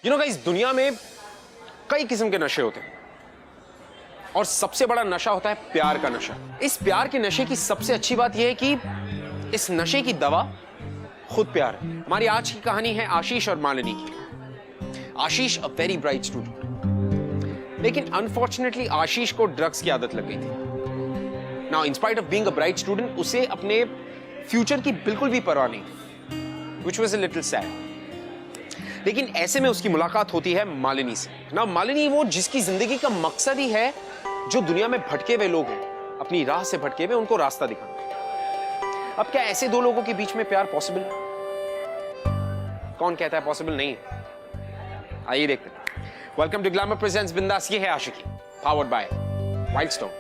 Guys, दुनिया में कई किस्म के नशे होते हैं और सबसे बड़ा नशा होता है प्यार का नशा। इस प्यार के नशे की सबसे अच्छी बात यह है कि इस नशे की दवा खुद प्यार है। हमारी आज की कहानी है आशीष और मालिनी की। आशीष अ वेरी ब्राइट स्टूडेंट, लेकिन अनफॉर्चुनेटली आशीष को ड्रग्स की आदत लग गई थी। Now in spite of being a bright student, उसे अपने फ्यूचर की बिल्कुल भी परवाह नहीं, which was a little sad. लेकिन ऐसे में उसकी मुलाकात होती है मालिनी से। ना मालिनी वो जिसकी जिंदगी का मकसद ही है जो दुनिया में भटके हुए लोग हैं, अपनी राह से भटके हुए, उनको रास्ता दिखाना। अब क्या ऐसे दो लोगों के बीच में प्यार पॉसिबल है? कौन कहता है पॉसिबल नहीं है? आइए देखते हैं। Welcome to glamour presents Bindass. ये है Aashiqui, powered by Wild Stone.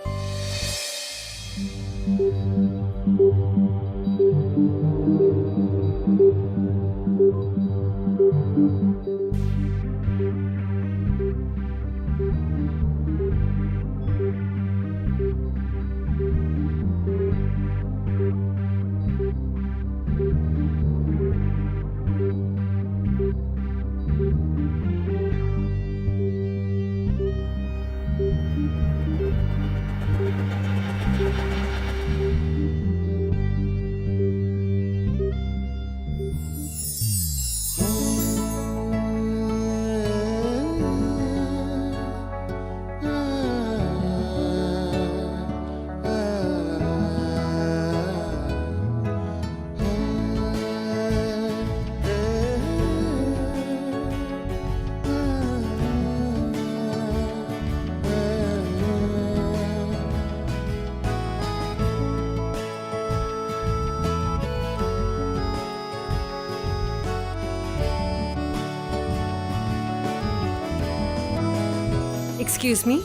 Excuse me,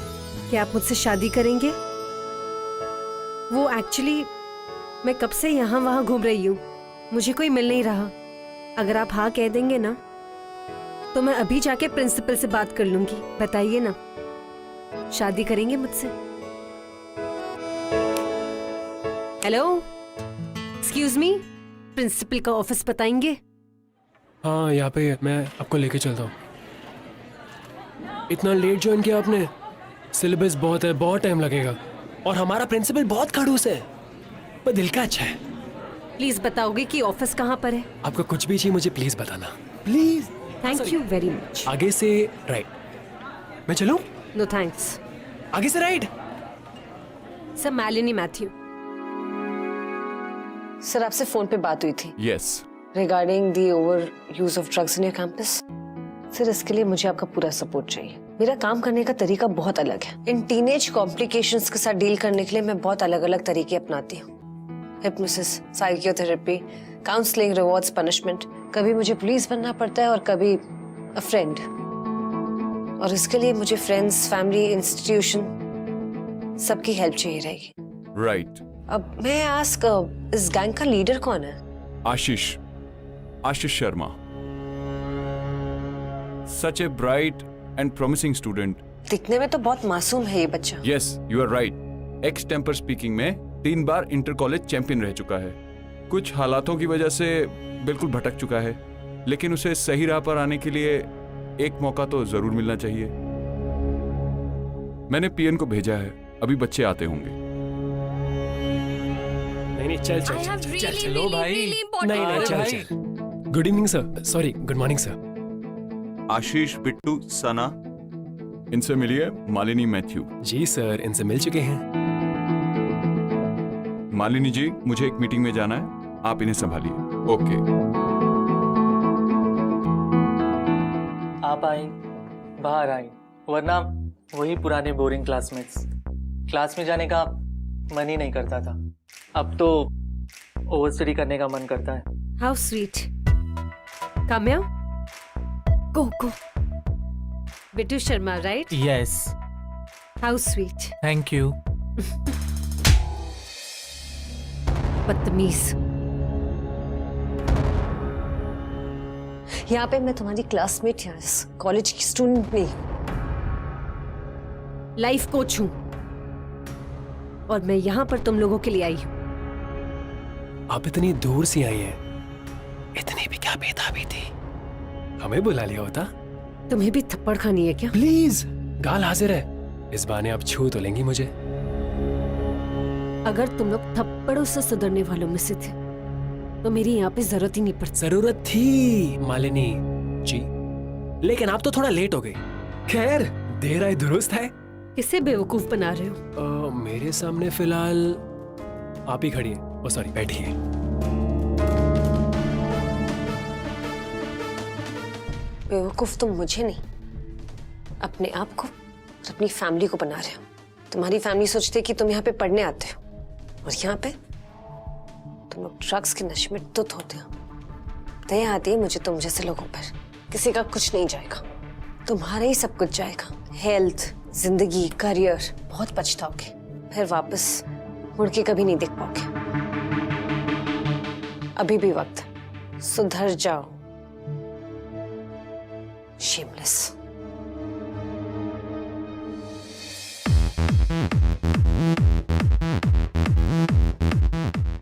क्या आप मुझसे शादी करेंगे? वो एक्चुअली मैं कब से यहाँ वहाँ घूम रही हूँ, मुझे कोई मिल नहीं रहा। अगर आप हाँ कह देंगे ना तो मैं अभी जाके प्रिंसिपल से बात कर लूंगी। बताइए ना, शादी करेंगे मुझसे? हेलो, एक्सक्यूज मी, प्रिंसिपल का ऑफिस बताएंगे? हाँ, यहाँ पे मैं आपको लेके चलता हूँ। इतना लेट ज्वाइन किया आपने? सिलेबस बहुत है, बहुत टाइम लगेगा और हमारा प्रिंसिपल बहुत खड़ूस है, पर दिल का अच्छा है। प्लीज बताओगे कि ऑफिस कहाँ पर है? आपको कुछ भी चाहिए मुझे प्लीज बताना, please. Thank you very much. आगे से राइट। मैं चलूं? No thanks. आगे से right. Sir, Malini Matthew. Sir, आपसे फोन पे बात हुई थी। Yes. Regarding the over use of drugs in your campus. Sir, इसके लिए मुझे आपका पूरा सपोर्ट चाहिए। मेरा काम करने का तरीका बहुत अलग है। इन टीनेज कॉम्प्लिकेशंस के साथ डील करने के लिए मैं बहुत अलग अलग तरीके अपनाती हूँ। Hypnosis, psychotherapy, counselling, rewards, punishment. कभी मुझे पुलिस बनना पड़ता है और कभी अ फ्रेंड। और इसके लिए मुझे फ्रेंड्स, फैमिली, इंस्टीट्यूशन सबकी हेल्प चाहिए रहेगी। राइट। अब मैं आस्क, इस गैंग का लीडर कौन है? Ashish Sharma. Such a bright and promising student. दिखने में तो बहुत मासूम है ये बच्चा। Yes, you are right. Ex tempore speaking में 3 बार इंटर कॉलेज चैंपियन रह चुका है। कुछ हालातों की वजह से बिल्कुल भटक चुका है, लेकिन उसे सही राह पर आने के लिए एक मौका तो जरूर मिलना चाहिए। मैंने पीएन को भेजा है, अभी बच्चे आते होंगे। नहीं, चलो भाई। नहीं, चल। Good evening sir, sorry, good morning sir. Ashish, Bittu, Sana, इनसे मिलिए मालिनी मैथ्यू। जी सर, इनसे मिल चुके हैं। मालिनी जी, मुझे एक मीटिंग में जाना है, आप इन्हें संभालिए। ओके। आप आई, बाहर आई, वरना वही पुराने बोरिंग क्लासमेट्स। क्लास में जाने का मन ही नहीं करता था, अब तो ओवर स्टडी करने का मन करता है। How sweet. Kamya, go. Bittu Sharma, right? Yes. How sweet. Thank you. बदतमीज। यहाँ पे मैं तुम्हारी क्लासमेट या कॉलेज की स्टूडेंट नहीं, लाइफ कोच हूँ और मैं यहाँ पर तुम लोगों के लिए आई हूँ। आप इतनी दूर से आई हैं, इतनी भी क्या बेताबी थी, हमें बुला लिया होता तुम्हें भी थप्पड़ खानी है क्या? प्लीज, गाल हाजिर है, इस बहाने आप छू तो लेंगी मुझे। अगर तुम लोग थप्पड़ों से सुधरने वालों में से थे तो मेरी यहाँ पे जरूरत ही नहीं पड़ती। जरूरत थी मालिनी जी, लेकिन आप तो थोड़ा लेट हो गई। खैर, देर आए दुरुस्त है। किसे बेवकूफ बना रहे हो? मेरे सामने फिलहाल आप ही खड़ी है। ओ सॉरी, बैठिए। बेवकूफ तुम मुझे नहीं, अपने आप को और अपनी फैमिली को बना रहे हो। तुम्हारी फैमिली सोचती है कि तुम यहाँ पे पढ़ने आते हो और यहाँ पे तुम लोग ड्रग्स के नशे में धुत होते हो। दया आती है मुझे तुम जैसे लोगों पर। किसी का कुछ नहीं जाएगा, तुम्हारा ही सब कुछ जाएगा। हेल्थ, जिंदगी, करियर। बहुत पछताओगे, फिर वापस मुड़ के कभी नहीं देख पाओगे। अभी भी वक्त है, सुधर जाओ। Shameless.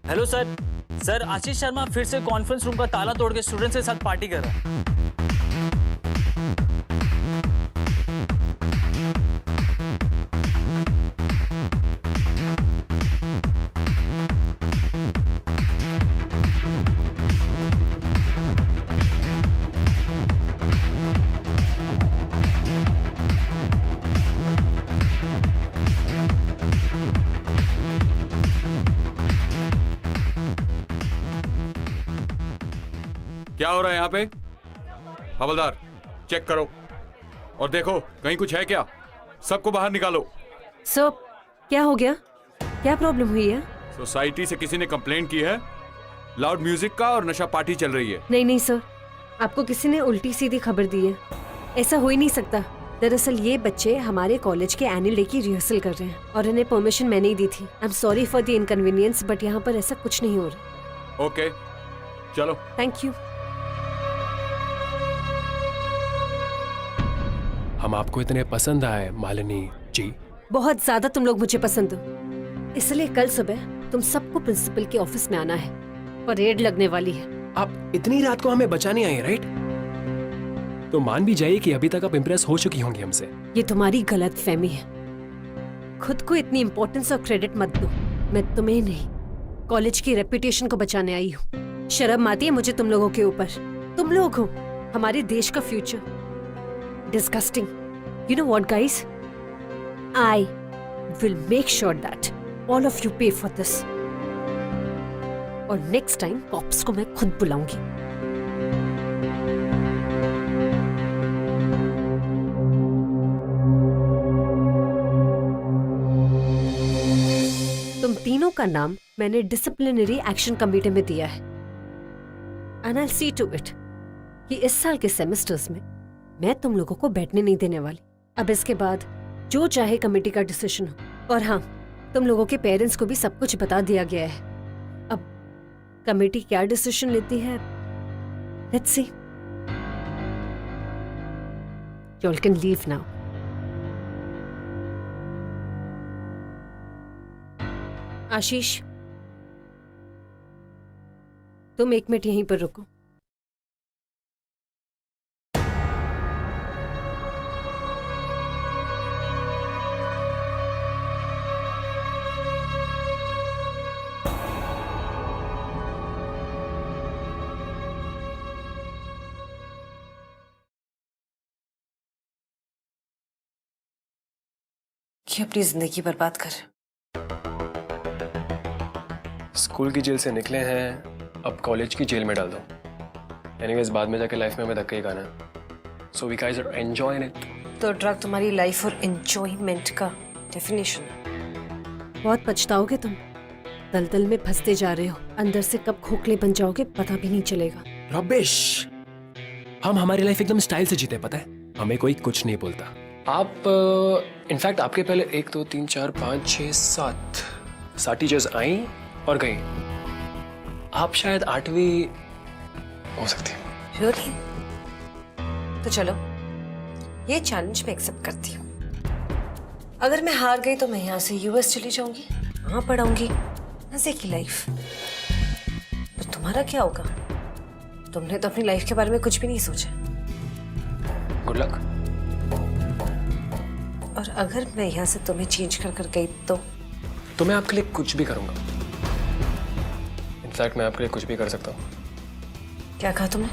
Hello sir. Sir, Ashish Sharma फिर से कॉन्फ्रेंस रूम का ताला तोड़ के स्टूडेंट्स के साथ पार्टी कर रहा है। क्या हो रहा है यहाँ पे? हवलदार, चेक करो और देखो कहीं कुछ है क्या। सबको बाहर निकालो। सर, क्या हो गया? क्या प्रॉब्लम हुई है? सोसाइटी से किसी ने कंप्लेंट की है लाउड म्यूजिक का और नशा पार्टी चल रही है। नहीं नहीं सर, आपको किसी ने उल्टी सीधी खबर दी है। ऐसा हो ही नहीं सकता। दरअसल ये बच्चे हमारे कॉलेज के एनुअल डे की रिहर्सल कर रहे हैं और इन्हें परमिशन मैंने ही दी थी। I am sorry for the inconvenience, but यहाँ पर ऐसा कुछ नहीं हो रहा। ओके, चलो। Thank you. हम आपको इतने पसंद आए मालिनी जी। बहुत ज्यादा तुम लोग मुझे पसंद हो, इसलिए कल सुबह तुम सबको प्रिंसिपल के ऑफिस में आना है। परेड लगने वाली है। आप इतनी रात को हमें बचाने आई, राइट? तो मान भी जाइए कि अभी तक आप इम्प्रेस हो चुकी होंगी हमसे। ये तुम्हारी गलत फहमी है। खुद को इतनी इंपॉर्टेंस और क्रेडिट मत दो। मैं तुम्हें नहीं, कॉलेज की रेपुटेशन को बचाने आई हूँ। शर्म आती है मुझे तुम लोगों के ऊपर। तुम लोग हो हमारे देश का future. Disgusting. You know what, guys? I will make sure that all of you pay for this. और next time cops को मैं खुद बुलाऊंगी। तुम तीनों का नाम मैंने डिसिप्लिनरी एक्शन कमेटी में दिया है। And I'll see to it कि इस साल के सेमेस्टर्स में मैं तुम लोगों को बैठने नहीं देने वाली। अब इसके बाद जो चाहे कमेटी का डिसीजन हो। और हाँ, तुम लोगों के पेरेंट्स को भी सब कुछ बता दिया गया है। अब कमेटी क्या डिसीजन लेती है, let's see. You all can leave now. आशीष, तुम 1 मिनट यहीं पर रुको। कि अपनी जिंदगी बर्बाद कर। स्कूल की जेल से निकले हैं, अब कॉलेज की जेल में डाल दो। एनीवेज, बाद में जाके लाइफ में हमें धक्का ही खाना है। So we guys are enjoying it. तो ड्रग तुम्हारी लाइफ और एंजॉयमेंट का डेफिनेशन है। बहुत पछताओगे तुम। दलदल में फंसते जा रहे हो। अंदर से कब खोखले बन जाओगे पता भी नहीं चलेगा। रबिश, हम हमारी लाइफ एकदम स्टाइल से जीते, पता है? हमें कोई कुछ नहीं बोलता। आप इनफैक्ट आपके पहले 1 2 3 4 5 6 7 टीचर्स आई और गई। आप शायद 8वीं हो सकती है। Really? तो चलो, ये चैलेंज मैं एक्सेप्ट करती हूँ। अगर मैं हार गई तो मैं यहाँ से यूएस चली जाऊंगी, वहां पढ़ाऊंगी मजे की लाइफ। तो तुम्हारा क्या होगा? तुमने तो अपनी लाइफ के बारे में कुछ भी नहीं सोचा। Good luck. और अगर मैं यहाँ से तुम्हें चेंज कर गई तो मैं आपके लिए कुछ भी करूंगा। इनफैक्ट मैं आपके लिए कुछ भी कर सकता हूँ। क्या कहा तुमने?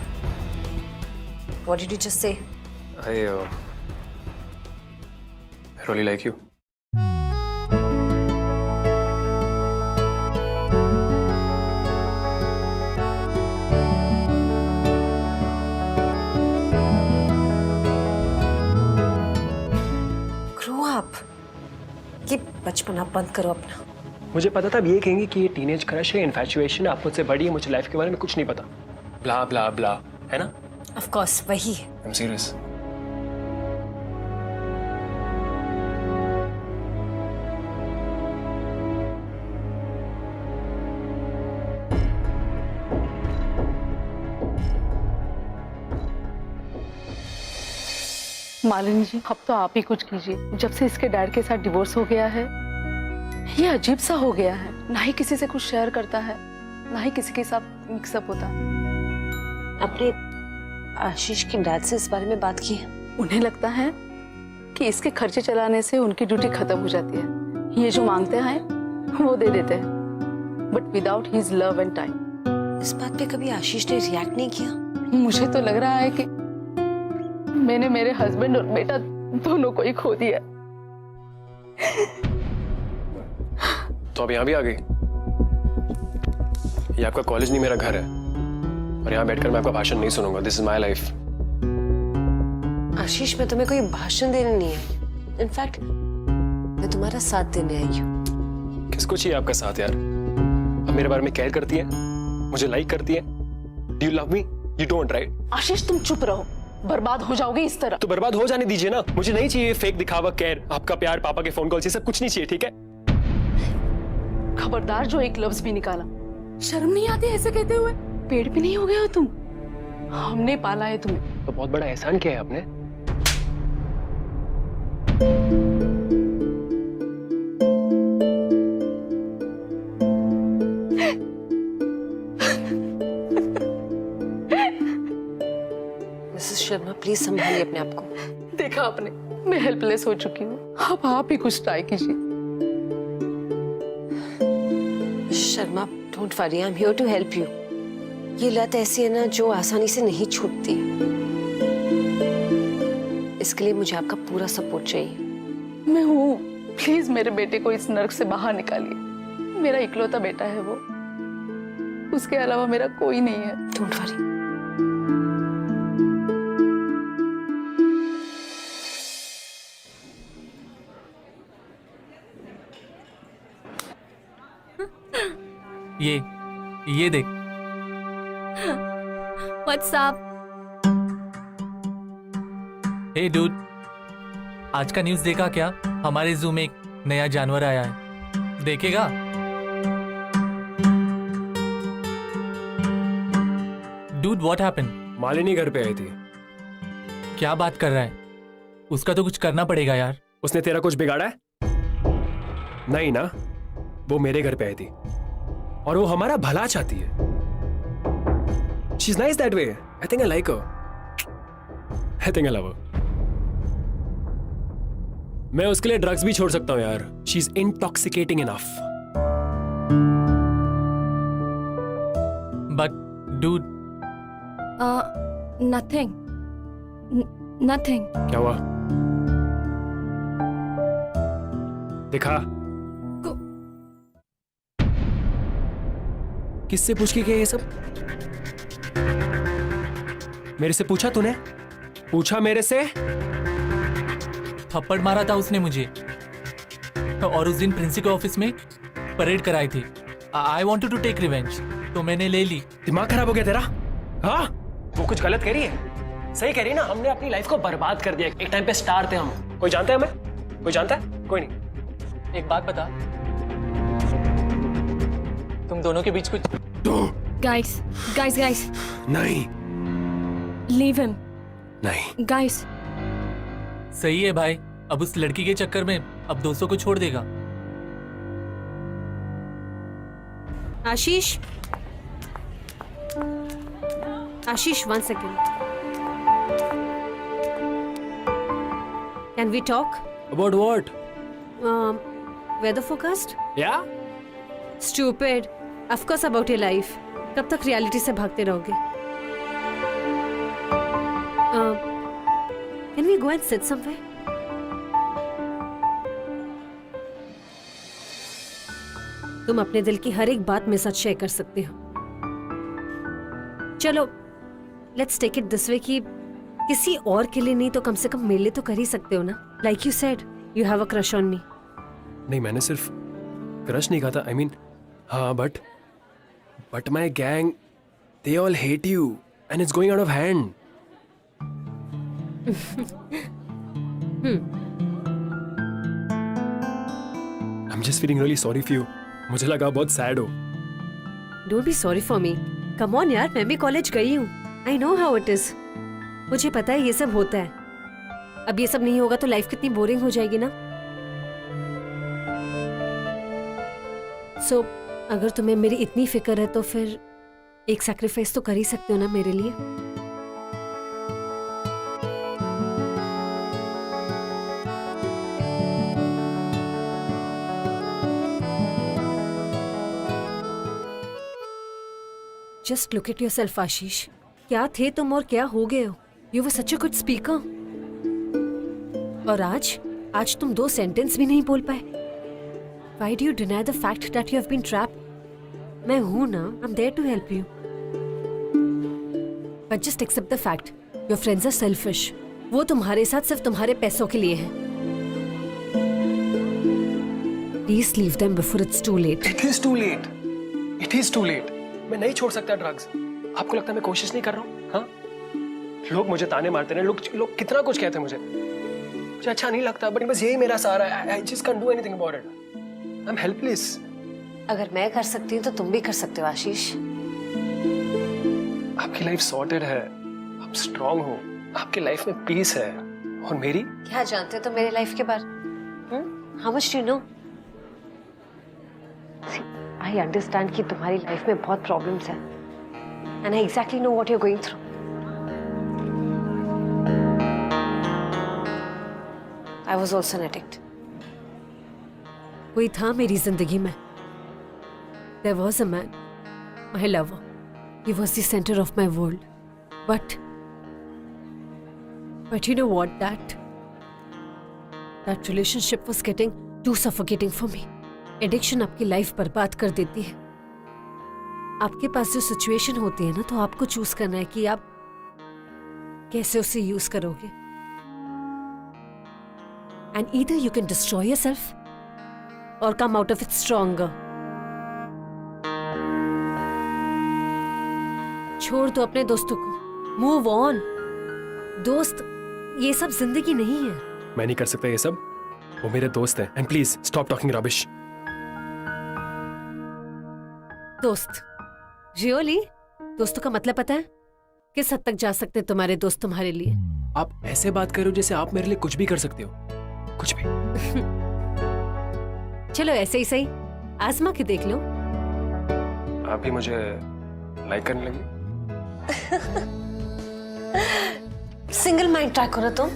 What did you just say? I really like you. Grow up. ये बचपना बंद करो अपना। मुझे पता था अब ये कहेंगे कि ये टीनेज क्रश है, इन्फैचुएशन, आप मुझसे बड़ी है, मुझे लाइफ के बारे में कुछ नहीं पता, ब्ला ब्ला ब्ला, है ना? Of course, वही है। I'm serious. मालिनी जी, अब तो आप ही कुछ कीजिए। जब से इसके डैड के साथ डिवोर्स हो गया है, ये अजीब सा हो गया है। ना ही किसी से कुछ शेयर करता है, ना ही किसी के साथ मिक्सअप होता है। अपने आशीष के डैड से इस बारे में बात की है? उन्हें लगता है कि इसके खर्चे चलाने से उनकी ड्यूटी खत्म हो जाती है। ये जो मांगते हैं वो दे देते हैं, but without his love and time. इस बात पे कभी आशीष ने रिएक्ट नहीं किया? मुझे तो लग रहा है कि मैंने मेरे हस्बैंड और बेटा दोनों को ही खो दिया। तो अब यहाँ भी आ गई। ये आपका कॉलेज नहीं, मेरा घर है, और यहाँ बैठकर मैं आपका भाषण नहीं सुनूंगा। This is my life. Ashish, मैं तुम्हें कोई भाषण देने नहीं आई। इनफैक्ट मैं तुम्हारा साथ देने आई हूँ। किसको चाहिए आपका साथ यार? अब मेरे बारे में केयर करती है, मुझे लाइक करती है। Do you love me? You don't, right? Ashish, तुम चुप रहो, बर्बाद हो जाओगे इस तरह। तो बर्बाद हो जाने दीजिए ना। मुझे नहीं चाहिए फेक दिखावा, केयर, आपका प्यार, पापा के फोन कॉल, ये सब कुछ नहीं चाहिए, ठीक है? खबरदार जो एक लफ्ज भी निकाला। शर्म नहीं आती ऐसे कहते हुए? पेड़ भी नहीं हो गए हो तुम? हमने पाला है तुम्हें। तो बहुत बड़ा एहसान किया है आपने। मिसेस शर्मा, प्लीज संभालिए अपने आप को। देखा आपने, मैं हेल्पलेस हो चुकी हूँ। अब आप ही कुछ ट्राई कीजिए। Sharma, don't worry, I am here to help you. ये लत ऐसी है ना जो आसानी से नहीं छूटती। इसके लिए मुझे आपका पूरा सपोर्ट चाहिए। मैं हूँ, प्लीज मेरे बेटे को इस नर्क से बाहर निकालिए। मेरा इकलौता बेटा है वो, उसके अलावा मेरा कोई नहीं है। Don't worry. ये देख। What's up? हे डूड, आज का न्यूज़ देखा क्या? हमारे जू में एक नया जानवर आया है, देखेगा? Dude, what happened? मालिनी घर पे आई थी। क्या बात कर रहा है? उसका तो कुछ करना पड़ेगा यार। उसने तेरा कुछ बिगाड़ा है? नहीं ना, वो मेरे घर पे आई थी और वो हमारा भला चाहती है। She's nice that way. I think I like her. I think I love her. मैं उसके लिए ड्रग्स भी छोड़ सकता हूँ यार। She's intoxicating enough. But dude, Nothing. Nothing. क्या हुआ? दिखा। किससे पूछ के किया ये सब? मेरे से पूछा तूने? पूछा मेरे से? थप्पड़ मारा था उसने मुझे, और उस दिन प्रिंसिपल ऑफिस में परेड कराई थी। I wanted to take revenge, तो मैंने ले ली। दिमाग खराब हो गया तेरा? हाँ? वो कुछ गलत कह रही है? सही कह रही है ना? हमने अपनी लाइफ को बर्बाद कर दिया। एक टाइम पे स्टार थे हम। कोई जानता है हमें? कोई जानता है? कोई नहीं। एक बात बता, तुम दोनों के बीच कुछ? Guys. नहीं। Leave him. नहीं। Guys. सही है भाई, अब उस लड़की के चक्कर में अब दोस्तों को छोड़ देगा। Ashish, one second. Can we talk? About what? Weather forecast? Yeah? Stupid, of course about your life. कब तक रियलिटी से भागते रहोगे? Can we go and sit somewhere? तुम अपने दिल की हर एक बात मेरे साथ शेयर कर सकते हो। चलो let's take it this way कि किसी और के लिए नहीं तो कम से कम मेरे लिए तो कर ही सकते हो ना। Like you said you have a crush on me. नहीं, मैंने सिर्फ क्रश नहीं कहा था। I mean, हाँ, but my gang, they all hate you and it's going out of hand. I'm just feeling really sorry for you. मुझे लगा बहुत सैड हो। Don't be sorry for me. Come on यार, मैं भी कॉलेज गई हूँ। I know how it is. मुझे पता है ये सब होता है। अब ये सब नहीं होगा तो लाइफ कितनी बोरिंग हो जाएगी ना। सो अगर तुम्हें मेरी इतनी फिक्र है तो फिर एक सैक्रिफाइस तो कर ही सकते हो ना मेरे लिए। जस्ट लुक एट योरसेल्फ आशीष। क्या थे तुम और क्या हो गए हो? You were such a good speaker. और आज तुम 2 सेंटेंस भी नहीं बोल पाए। Why do you deny the fact that you have been trapped? मैं हूं ना, I'm there to help you. But just accept the fact, your friends are selfish. वो तुम्हारे साथ सिर्फ तुम्हारे पैसों के लिए हैं। Please leave them before it's too late. It is too late. It is too late. मैं नहीं छोड़ सकता ड्रग्स। आपको लगता है मैं कोशिश नहीं कर रहा हूँ? हाँ? लोग मुझे ताने मारते हैं, लोग कितना कुछ कहते हैं मुझे अच्छा नहीं लगता, बट बस यही मेरा सहारा है। I just can't do anything about it. I'm helpless. अगर मैं कर सकती हूँ तो तुम भी कर सकते हो आशीष। आपकी लाइफ सॉर्टेड है, आप स्ट्रांग हो, आपकी लाइफ में पीस है, और मेरी? क्या जानते हो तुम मेरे लाइफ के बारे? How much do you know? I understand कि तुम्हारी लाइफ में बहुत प्रॉब्लम्स हैं, and I exactly know what you're going through. I was also an addict. कोई था मेरी जिंदगी में। There was a man, my lover. He was the center of my world. But you know what? That relationship was getting too suffocating for me. Addiction आपकी life बर्बाद कर देती है। आपके पास जो सिचुएशन होती है ना, तो आपको चूज करना है कि आप कैसे उसे यूज करोगे। And either you can destroy yourself or come out of it stronger. छोड़ दो अपने दोस्तों को, मूव ऑन। दोस्त ये सब जिंदगी नहीं है। मैं नहीं कर सकता ये सब, वो मेरे दोस्त हैं। And please stop talking rubbish. दोस्त? रियली? दोस्तों का मतलब पता है? किस हद तक जा सकते हैं तुम्हारे दोस्त तुम्हारे लिए? आप ऐसे बात कर रहे हो जैसे आप मेरे लिए कुछ भी कर सकते हो, कुछ भी। चलो ऐसे ही सही, आजमा के देख लो। आप भी मुझे लाइक करने लगी। सिंगल माइंड ट्राई करो तुम।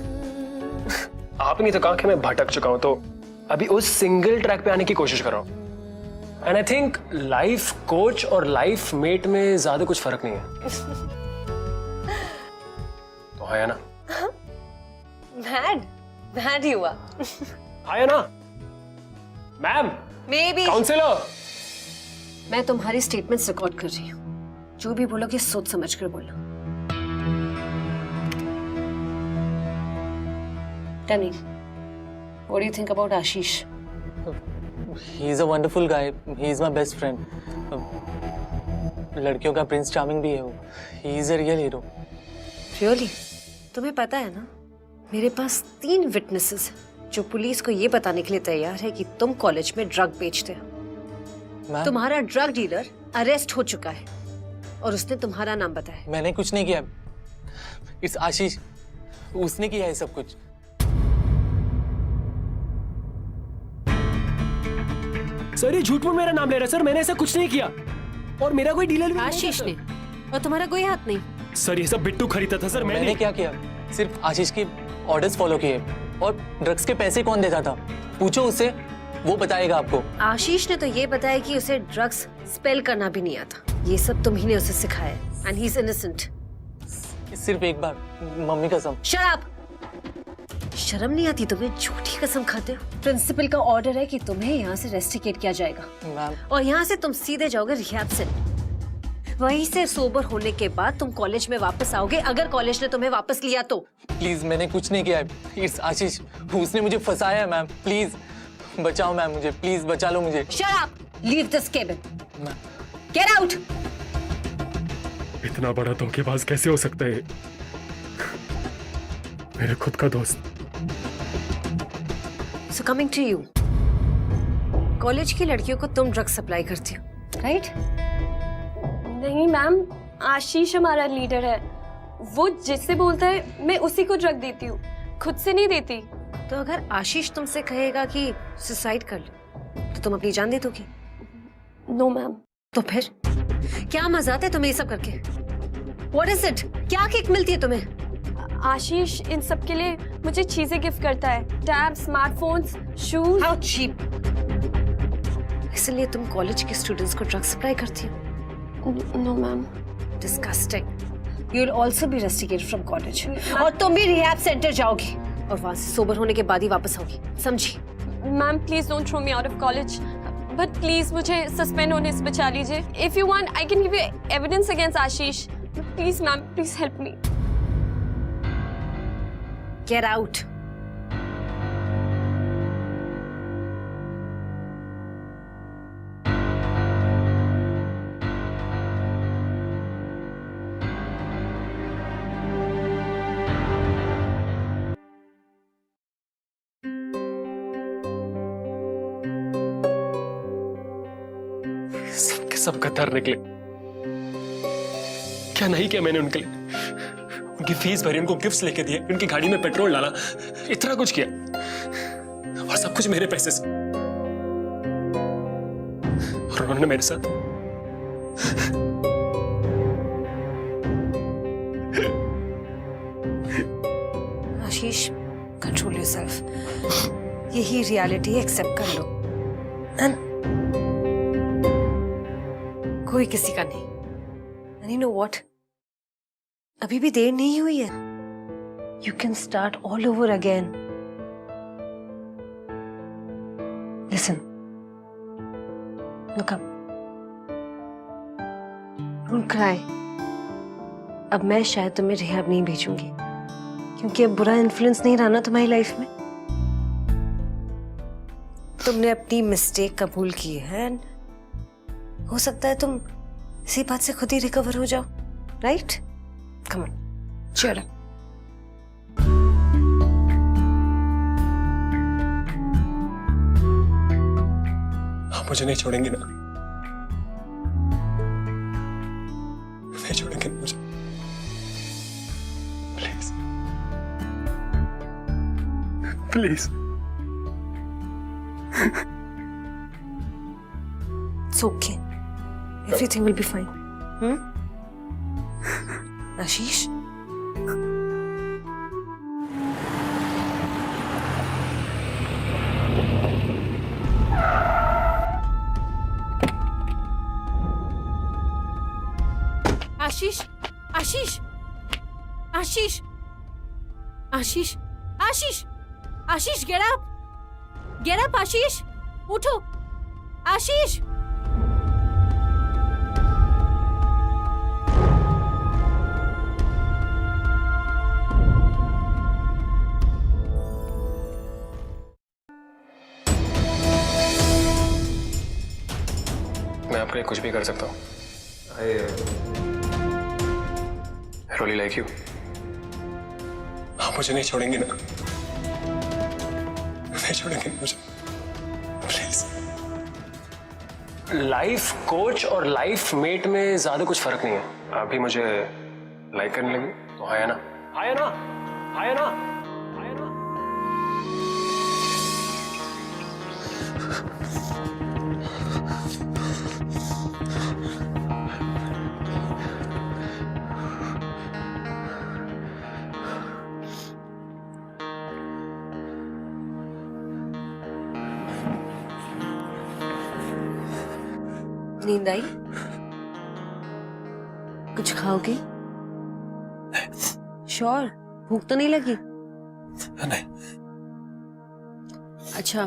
आपने नहीं तो कहा कि मैं भटक चुका हूं, तो अभी उस सिंगल ट्रैक पे आने की कोशिश कर रहा हूं। And I think life coach और लाइफ मेट में ज्यादा कुछ फर्क नहीं है। तो है ना? मैड ही हुआ। है ना मैम? May be. काउंसलर, मैं तुम्हारी स्टेटमेंट्स रिकॉर्ड कर रही हूँ। जो भी बोलोगे सोच समझ कर बोलो। Tell me, what do you think about Ashish? He's a wonderful guy. He's my best friend. लड़कियों का प्रिंस चार्मिंग भी है वो। He is a real hero. Really? तुम्हें पता है ना, मेरे पास 3 विटनेसेस हैं जो पुलिस को ये बताने के लिए तैयार है कि तुम कॉलेज में ड्रग बेचते हो। मैम, तुम्हारा ड्रग डीलर अरेस्ट हो चुका है और उसने तुम्हारा नाम बताया। मैंने कुछ नहीं किया। इट्स आशीष, उसने किया है सब कुछ। सर ये झूठ मूठ मेरा नाम ले रहा है। सर मैंने ऐसा कुछ नहीं किया, और मेरा कोई डीलर भी नहीं आशीष था, ने, और तुम्हारा कोई हाथ नहीं। सर ये सब बिट्टू खरीदा था। सर मैंने क्या किया? सिर्फ आशीष की ऑर्डर्स फॉलो किए। और ड्रग्स के पैसे कौन देता था? पूछो उससे, वो बताएगा आपको। आशीष ने तो ये बताया कि उसे ड्रग्स स्पेल करना भी नहीं आता। ये सब तुम ही ने उसे सिखाया एंड ही इज इनोसेंट। सिर्फ एक बार, मम्मी कसम। Shut up! शर्म नहीं आती तुम्हें? झूठी कसम खाते हो। प्रिंसिपल का ऑर्डर है कि तुम्हें यहाँ से रेस्टिकेट किया जाएगा मैम, और यहाँ से तुम सीधे जाओगे रिहैब से। वहीं से सोबर होने के बाद तुम कॉलेज में वापस आओगे, अगर कॉलेज ने तुम्हें वापस लिया तो। प्लीज, मैंने कुछ नहीं किया है। इट्स आशीष, उसने मुझे फंसाया है मैम। प्लीज बचाओ मैम मुझे, प्लीज बचा लो मुझे। Shut up! Leave this cabin. Ma'am, get out! इतना बड़ा धोखेबाज कैसे हो सकता है? मेरे खुद का दोस्त। So coming to you, college की लड़कियों को तुम ड्रग्स सप्लाई करती हो, राइट? नहीं मैम, आशीष हमारा लीडर है। वो जिससे बोलता है मैं उसी को ड्रग देती हूँ, खुद से नहीं देती। तो अगर आशीष तुमसे कहेगा कि सुसाइड कर लो तो तुम अपनी जान दे दोगी? No ma'am. तो फिर क्या मजा आता है तुम्हें ये सब करके? What is it? क्या किक मिलती है तुम्हें? आशीष इन सब के लिए मुझे चीजें गिफ्ट करता है, tab, smartphones, shoes. How cheap! इसलिए तुम कॉलेज के स्टूडेंट्स को ड्रग्स सप्लाई करती हो? No ma'am. Disgusting. You'll also be rusticated from college. और तुम भी रिहैब सेंटर जाओगी और वहां से सोबर होने के बाद ही वापस आओगी, समझी? Ma'am please don't throw me out of college, but please मुझे सस्पेंड होने से बचा लीजिए। If you want I can give you evidence against Ashish. Please ma'am, please help me. Get out! सबके सब गद्दार निकले। क्या नहीं किया मैंने उनके लिए? उनकी फीस भरी, उनको गिफ्ट्स लेके दिए, उनकी गाड़ी में पेट्रोल डाला, इतना कुछ किया और सब कुछ मेरे पैसे से। और उन्होंने मेरे साथ आशीष, कंट्रोल योरसेल्फ। यही रियलिटी एक्सेप्ट कर लो। And कोई किसी का नहीं। And you know what? अभी भी देर नहीं हुई है। You can start all over again. Listen. Look up. Don't cry. अब मैं शायद तुम्हें रिहैब नहीं भेजूंगी क्योंकि अब बुरा इन्फ्लुएंस नहीं रहना तुम्हारी लाइफ में। तुमने अपनी मिस्टेक कबूल की है। हो सकता है तुम इसी बात से खुद ही रिकवर हो जाओ, right? Come on, cheer up. आप मुझे नहीं छोड़ेंगे ना? नहीं छोड़ेंगे ना मुझे? Please please. It's okay. Everything will be fine. Ashish? Ashish, Ashish, Ashish, Ashish, Ashish, Ashish, get up, get up, Ashish, उठो, आशीष। मैं आपके लिए कुछ भी कर सकता हूँ। I really like you. आप मुझे नहीं छोड़ेंगे ना? नहीं छोड़ेंगे ना मुझे? प्लीज। लाइफ कोच और लाइफ मेट में ज्यादा कुछ फर्क नहीं है। अभी मुझे लाइक करने लगी तो आया ना, आया ना, आया ना, आया ना। नींद आई? कुछ खाओगे? श्योर? भूख तो नहीं लगी? नहीं। अच्छा,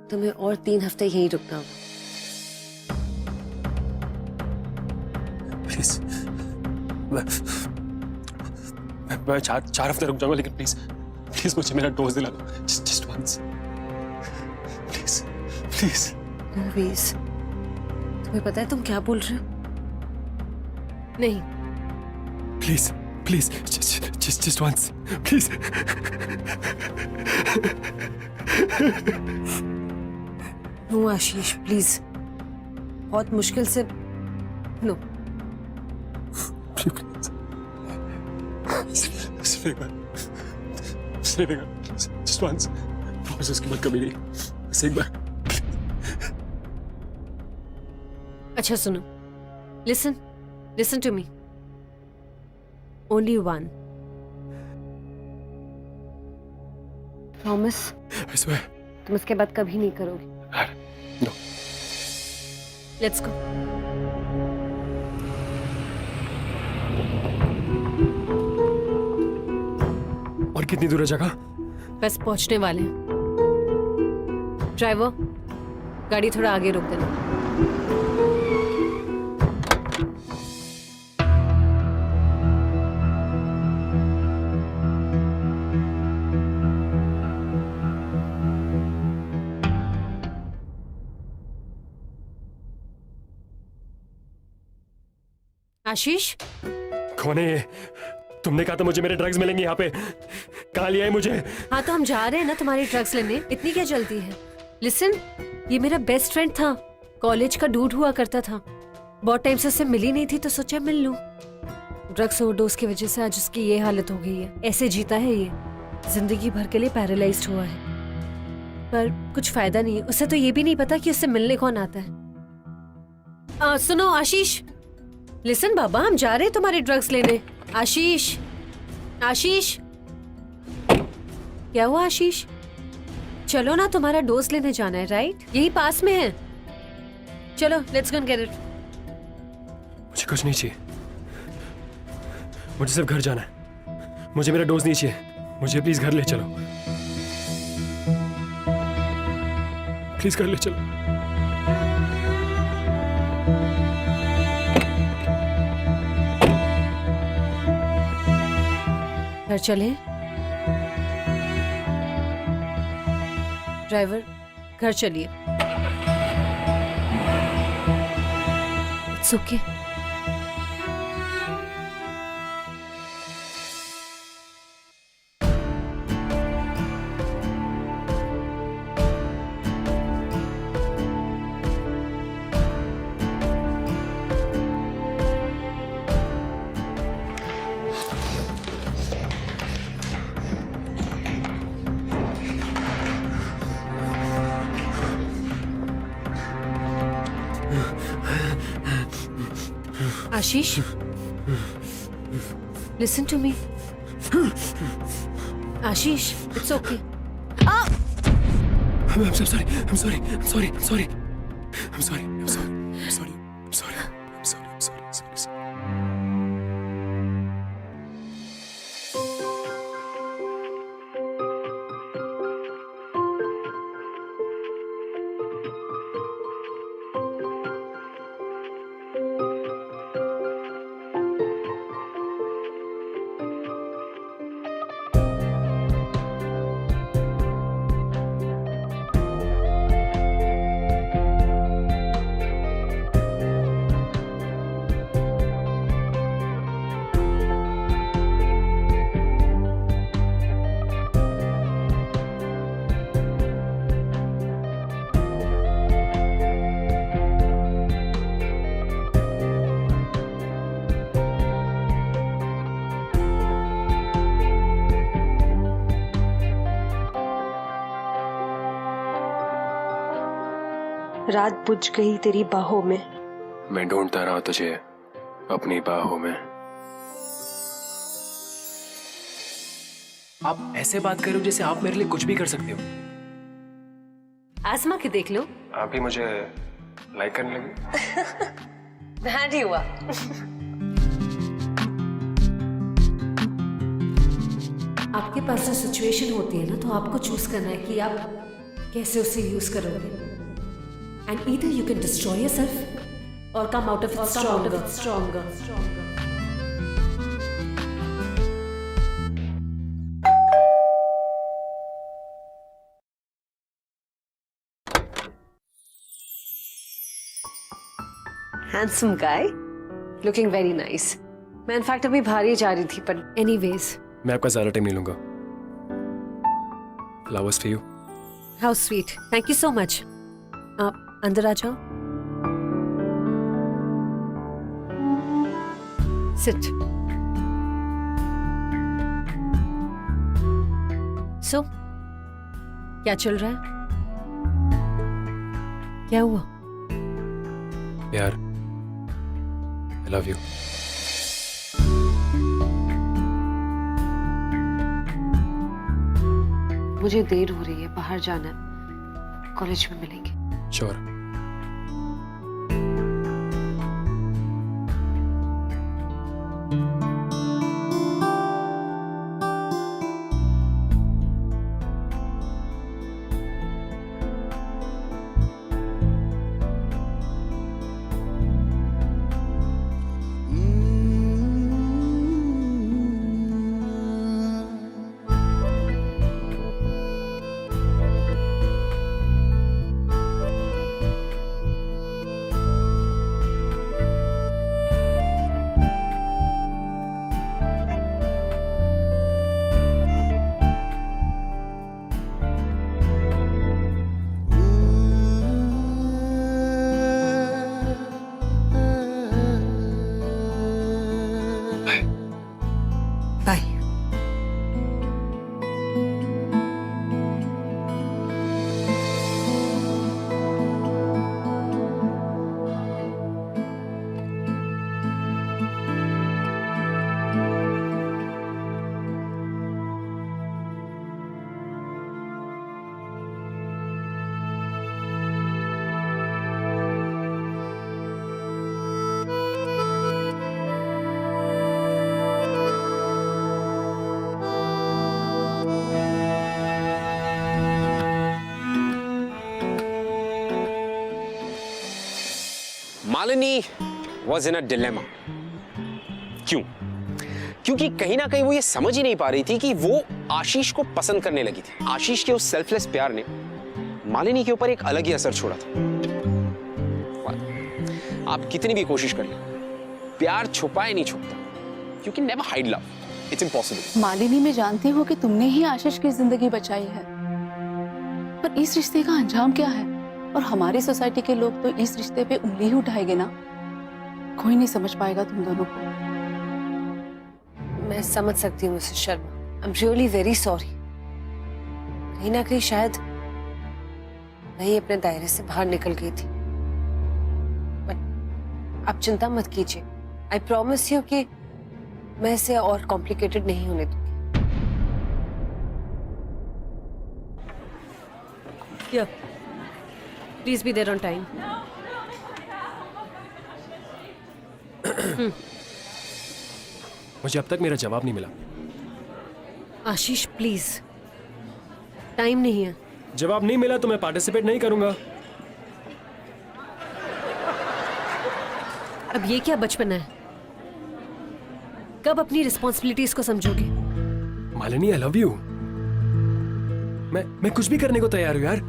तुम्हें और 3 हफ्ते यहीं रुकना होगा। प्लीज, मैं 4 हफ्ते रुक जाऊंगा, लेकिन प्लीज प्लीज मुझे मेरा डोज दिला दो, just once, please please. Please, तुम्हें पता है तुम क्या बोल रहे हो? नहीं, please please, just once, please. No Ashish, please, बहुत मुश्किल से। नो, जस्ट वंस, प्रॉमिस, उसके बाद कभी नहीं, बस एक बार। अच्छा सुनो, listen to me, only 1 promise. I swear. तुम इसके बाद कभी नहीं करोगे। No. Let's go. और कितनी दूर है जगह? बस पहुंचने वाले हैं। ड्राइवर, गाड़ी थोड़ा आगे रोक देना। आशीष, कौन है ये? तुमने कहा था मुझे मेरे ड्रग्स मिलेंगे यहाँ पे, कहाँ लिया है मुझे? हाँ तो हम जा रहे हैं ना तुम्हारी ड्रग्स लेने, इतनी क्या जल्दी है? लिसन, ये मेरा बेस्ट फ्रेंड था, कॉलेज का डूड हुआ करता था। बहुत टाइम से उससे मिली नहीं थी तो सोचा मिल लूं। ड्रग्स ओवरडोज की वजह से आज उसकी ये हालत हो गई है। ऐसे जीता है ये, जिंदगी भर के लिए पैरालाइज्ड हुआ है। पर कुछ फायदा नहीं है, उसे तो ये भी नहीं पता कि उससे मिलने कौन आता है। सुनो आशीष, लिसन बाबा, हम जा रहे हैं तुम्हारे ड्रग्स लेने। आशीष, आशीष, क्या हुआ आशीष? चलो ना, तुम्हारा डोज लेने जाना है, राइट? यही पास में है, चलो let's go and get it. मुझे कुछ नहीं चाहिए, मुझे सिर्फ घर जाना है, मुझे मेरा डोज नहीं चाहिए, मुझे प्लीज घर ले चलो, प्लीज घर ले चलो। घर चले? ड्राइवर, घर चलिए। It's okay. Ashish, listen to me. Ashish, it's okay. I'm so sorry. I'm sorry. I'm sorry. I'm sorry. I'm sorry. I'm sorry. I'm sorry. I'm sorry. I'm sorry. I'm sorry. Sorry. Sorry. रात बुझ गई तेरी बाहों में। मैं ढूंढता रहा तुझे अपनी बाहों में। आप ऐसे बात कर रहे हो जैसे आप मेरे लिए कुछ भी कर सकते हो। आजमा के देख लो। आप भी मुझे लाइक करने लगी। बैंड ही हुआ। आपके पास जो सिचुएशन होती है ना, तो आपको चूज करना है कि आप कैसे उसे यूज करोगे। And either you can destroy yourself or come out of it stronger. Handsome guy, looking very nice. मैं इनफैक्ट अभी बाहर ही जा रही थी, पर एनीवेज। मैं आपका ज़्यादा टाइम नहीं लूंगा। Flowers for you. How sweet, thank you so much. आप अंदर आ जाओ। सिट। सो क्या चल रहा है? क्या हुआ? प्यार। I love you. मुझे देर हो रही है, बाहर जाना है। कॉलेज में मिलेंगे। Sure. Bye. Malini was in a dilemma. क्यों? क्योंकि कहीं ना कहीं वो ये समझ ही नहीं पा रही थी कि वो आशीष को पसंद करने लगी थी। आशीष के उस सेल्फलेस प्यार ने मालिनी के ऊपर एक अलग ही असर छोड़ा था। आप कितनी भी कोशिश कर लें, प्यार छुपाए नहीं छुपता, क्योंकि never hide love, it's impossible. Malini, मैं जानती हूँ कि तुमने ही आशीष की जिंदगी बचाई है, पर इस रिश्ते का अंजाम क्या है? और हमारी सोसाइटी के लोग तो इस रिश्ते पे उंगली ही उठाएंगे ना। कोई नहीं समझ पाएगा तुम दोनों को। मैं समझ सकती हूँ Mrs Sharma. I am really very sorry. कहीं ना कहीं शायद मैं ही अपने दायरे से बाहर निकल गई थी। बट आप चिंता मत कीजिए। आई प्रॉमिस यू कि मैं इसे और कॉम्प्लिकेटेड नहीं होने दूंगी। Yeah. Please be there on time. मुझे अब तक मेरा जवाब नहीं मिला। आशीष प्लीज, टाइम नहीं है। जवाब नहीं मिला तो मैं पार्टिसिपेट नहीं करूंगा। अब ये क्या बचपना है? कब अपनी रिस्पॉन्सिबिलिटीज को समझोगे? Malini, I love you. मैं कुछ भी करने को तैयार हूं यार।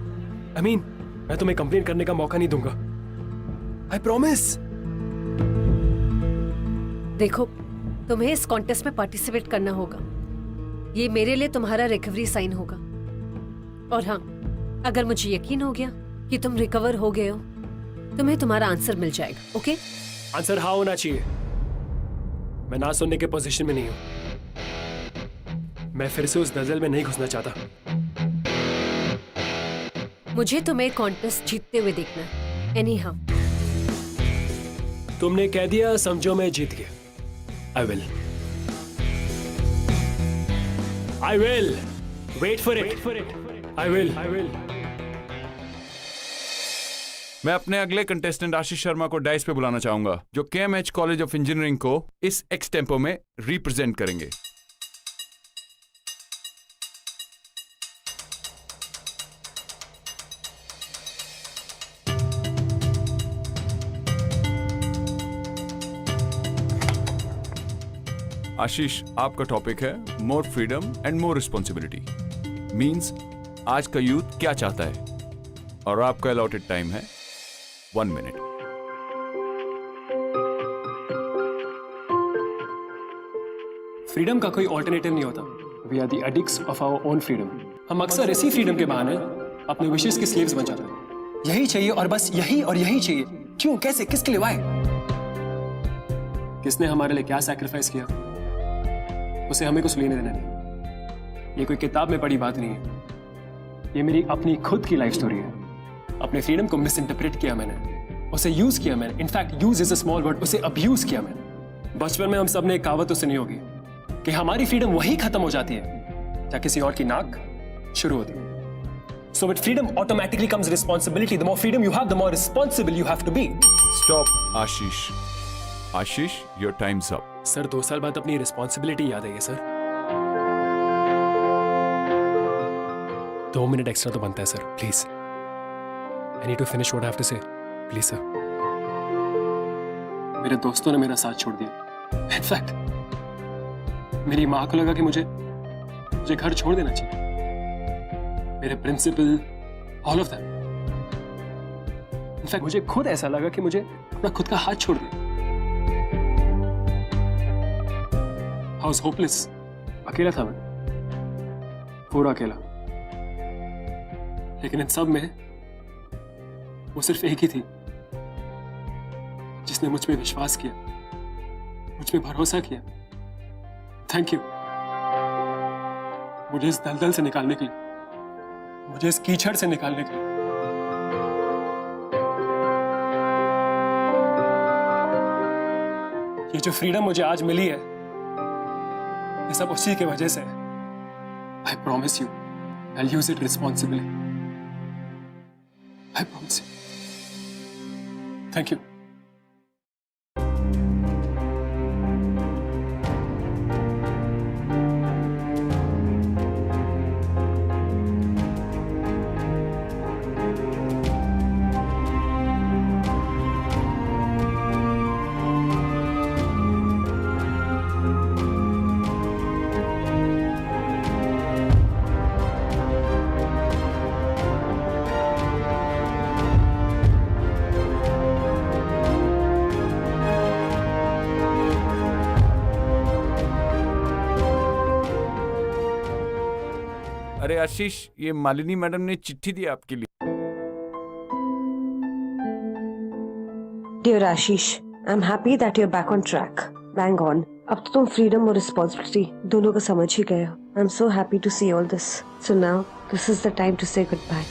I mean, मैं तुम्हें कंप्लेन करने का मौका नहीं दूंगा। I promise. देखो, तुम्हें इस कॉन्टेस्ट में पार्टिसिपेट करना होगा। ये मेरे लिए तुम्हारा रिकवरी साइन होगा। और हाँ, अगर मुझे यकीन हो गया कि तुम रिकवर हो गए हो, तुम्हें तुम्हारा आंसर मिल जाएगा। ओके? आंसर हाँ होना चाहिए। मैं ना सुनने के पोजीशन में नहीं हूं। मैं फिर से उस नजल में नहीं घुसना चाहता। मुझे तुम्हें कॉन्टेस्ट जीतते हुए देखना है। एनीहाउ। तुमने कह दिया, समझो मैं जीत गया। I will. I will. Wait for it. I will. मैं अपने अगले कंटेस्टेंट आशीष शर्मा को डाइस पे बुलाना चाहूंगा, जो KMH कॉलेज ऑफ इंजीनियरिंग को इस एक्स टेम्पो में रिप्रेजेंट करेंगे। आशीष, आपका टॉपिक है more freedom and more responsibility. Means आज का यूथ क्या चाहता है, और आपका अलॉटेड टाइम है 1 मिनट। फ्रीडम का कोई ऑल्टरनेटिव नहीं होता। We are the addicts of our own freedom. हम अक्सर इसी फ्रीडम के बहाने अपने विशेष के स्लेव्स बन जाते हैं। यही चाहिए और बस यही और यही चाहिए। क्यों, कैसे, किसके लिए, व्हाई? किसने हमारे लिए क्या सैक्रिफाइस किया, उसे हमें कुछ लेने देना नहीं। ये कोई किताब में पढ़ी बात नहीं है, ये मेरी अपनी खुद की लाइफ स्टोरी है। अपने फ्रीडम को मिस इंटरप्रेट किया मैंने, उसे यूज किया मैंने। In fact use is a small word, उसे अब्यूज किया मैंने। बचपन में हम सब ने एक कहावत तो सुनी होगी कि हमारी फ्रीडम वही खत्म हो जाती है या किसी और की नाक शुरू होती है। So with freedom automatically comes responsibility. The more freedom you have, the more responsible you have to be. Stop, Ashish. Ashish, your time's up. Sir 2 साल बाद अपनी रिस्पॉन्सिबिलिटी याद आई है सर। 2 मिनट एक्स्ट्रा तो बनता है sir, please. I need to finish what I have to say, please sir. मेरे दोस्तों ने मेरा साथ छोड़ दिया। इनफैक्ट मेरी माँ को लगा कि मुझे घर छोड़ देना चाहिए। मेरे principal, all of them. In fact मुझे खुद ऐसा लगा कि मुझे अपना खुद का हाथ छोड़ दिया। I was hopeless. अकेला था मैं, पूरा अकेला। लेकिन इन सब में वो सिर्फ एक ही थी जिसने मुझ पे विश्वास किया, मुझ पे भरोसा किया। Thank you. मुझे इस दलदल से निकालने के लिए, मुझे इस कीचड़ से निकालने के लिए। ये जो फ्रीडम मुझे आज मिली है, ये सब उसी की वजह से है। I promise you, I'll use it responsibly. I promise you. Thank you. अरे आशीष, ये मालिनी मैडम ने चिट्ठी दी आपके लिए। Dear Ashish, I'm happy that you're back on track. Bang on. अब तो तुम फ्रीडम और रिस्पॉन्सिबिलिटी दोनों को समझ ही गए हो। I'm so happy to see all this. So now, this is the time to say goodbye.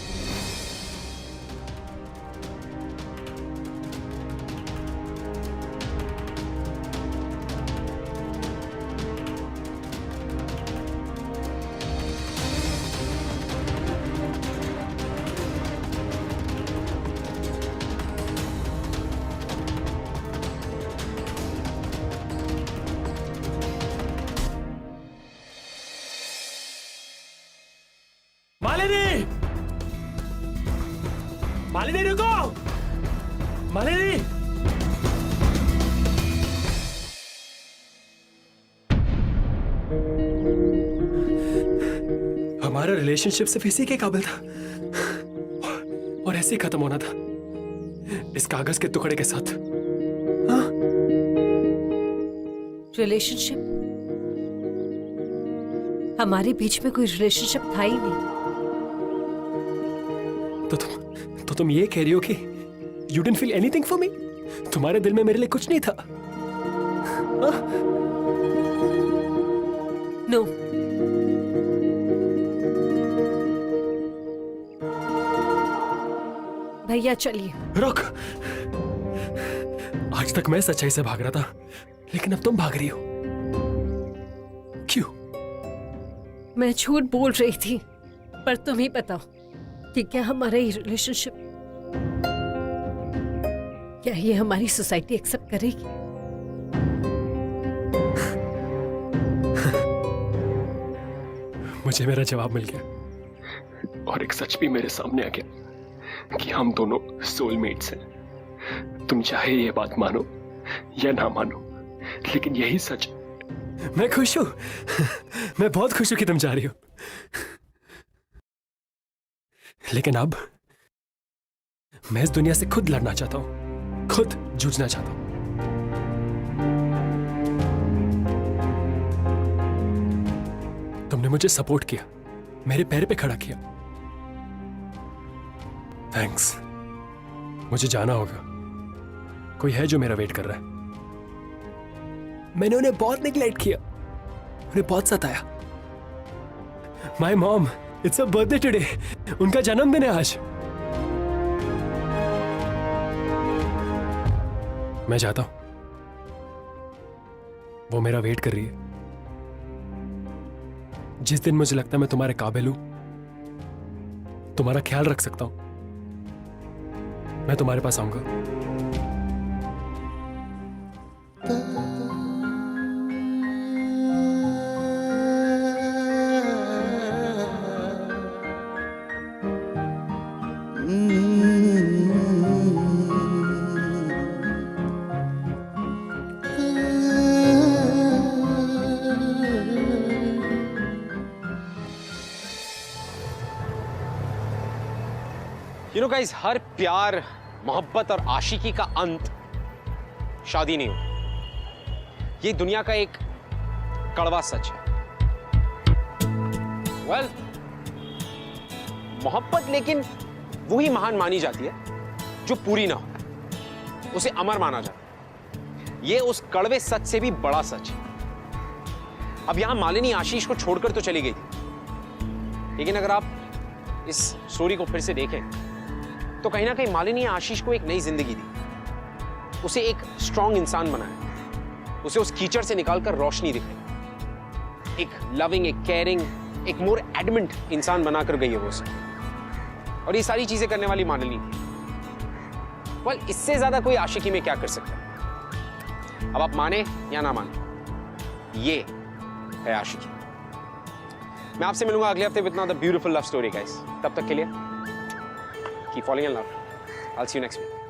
Malini! Malini रुको! मालिनी! हमारा रिलेशनशिप सिर्फ इसी के काबिल था और ऐसे ही खत्म होना था, इस कागज के टुकड़े के साथ। हाँ? रिलेशनशिप? हमारे बीच में कोई रिलेशनशिप था ही नहीं। तो तुम ये कह रही हो कि you didn't feel anything for me? तुम्हारे दिल में मेरे लिए कुछ नहीं था? नो। भैया चलिए। रुक। आज तक मैं सच्चाई से भाग रहा था, लेकिन अब तुम भाग रही हो। क्यों? मैं झूठ बोल रही थी, पर तुम ही बताओ कि क्या हमारा ये रिलेशनशिप क्या ये हमारी सोसाइटी एक्सेप्ट करेगी? मुझे मेरा जवाब मिल गया और एक सच भी मेरे सामने आ गया कि हम दोनों सोलमेट्स हैं। तुम चाहे ये बात मानो या ना मानो, लेकिन यही सच। मैं खुश हूं। मैं बहुत खुश हूं कि तुम जा रही हो, लेकिन अब मैं इस दुनिया से खुद लड़ना चाहता हूं, खुद जूझना चाहता हूं। तुमने मुझे सपोर्ट किया, मेरे पैर पे खड़ा किया। थैंक्स। मुझे जाना होगा, कोई है जो मेरा वेट कर रहा है। मैंने उन्हें बहुत नेग्लेक्ट किया, उन्हें बहुत सताया। My mom, it's a birthday today. उनका जन्मदिन है आज। मैं जाता हूं, वो मेरा वेट कर रही है। जिस दिन मुझे लगता है मैं तुम्हारे काबिल हूं, तुम्हारा ख्याल रख सकता हूं, मैं तुम्हारे पास आऊंगा। यू नो गाइस, हर प्यार, मोहब्बत और आशिकी का अंत शादी नहीं होता। ये दुनिया का एक कड़वा सच है। वेल, मोहब्बत लेकिन वही महान मानी जाती है जो पूरी ना हो, उसे अमर माना जाता है। ये उस कड़वे सच से भी बड़ा सच है। अब यहां मालिनी आशीष को छोड़कर तो चली गई थी, लेकिन अगर आप इस स्टोरी को फिर से देखें तो कहीं ना कहीं मालिनी ने आशीष को एक नई जिंदगी दी, उसे एक स्ट्रॉन्ग इंसान बनाया, उसे उस कीचड़ से निकालकर रोशनी दिखाई। एक लविंग, एक केयरिंग, एक मोर एडमेंट इंसान बनाकर गई है वो उसे। और ये सारी चीजें करने वाली मालिनी थी। वेल, इससे ज्यादा कोई आशिकी में क्या कर सकता है? अब आप माने या ना माने, ये है आशिकी। मैं आपसे मिलूंगा अगले हफ्ते with another beautiful love story guys. तब तक के लिए keep falling in love. I'll see you next week.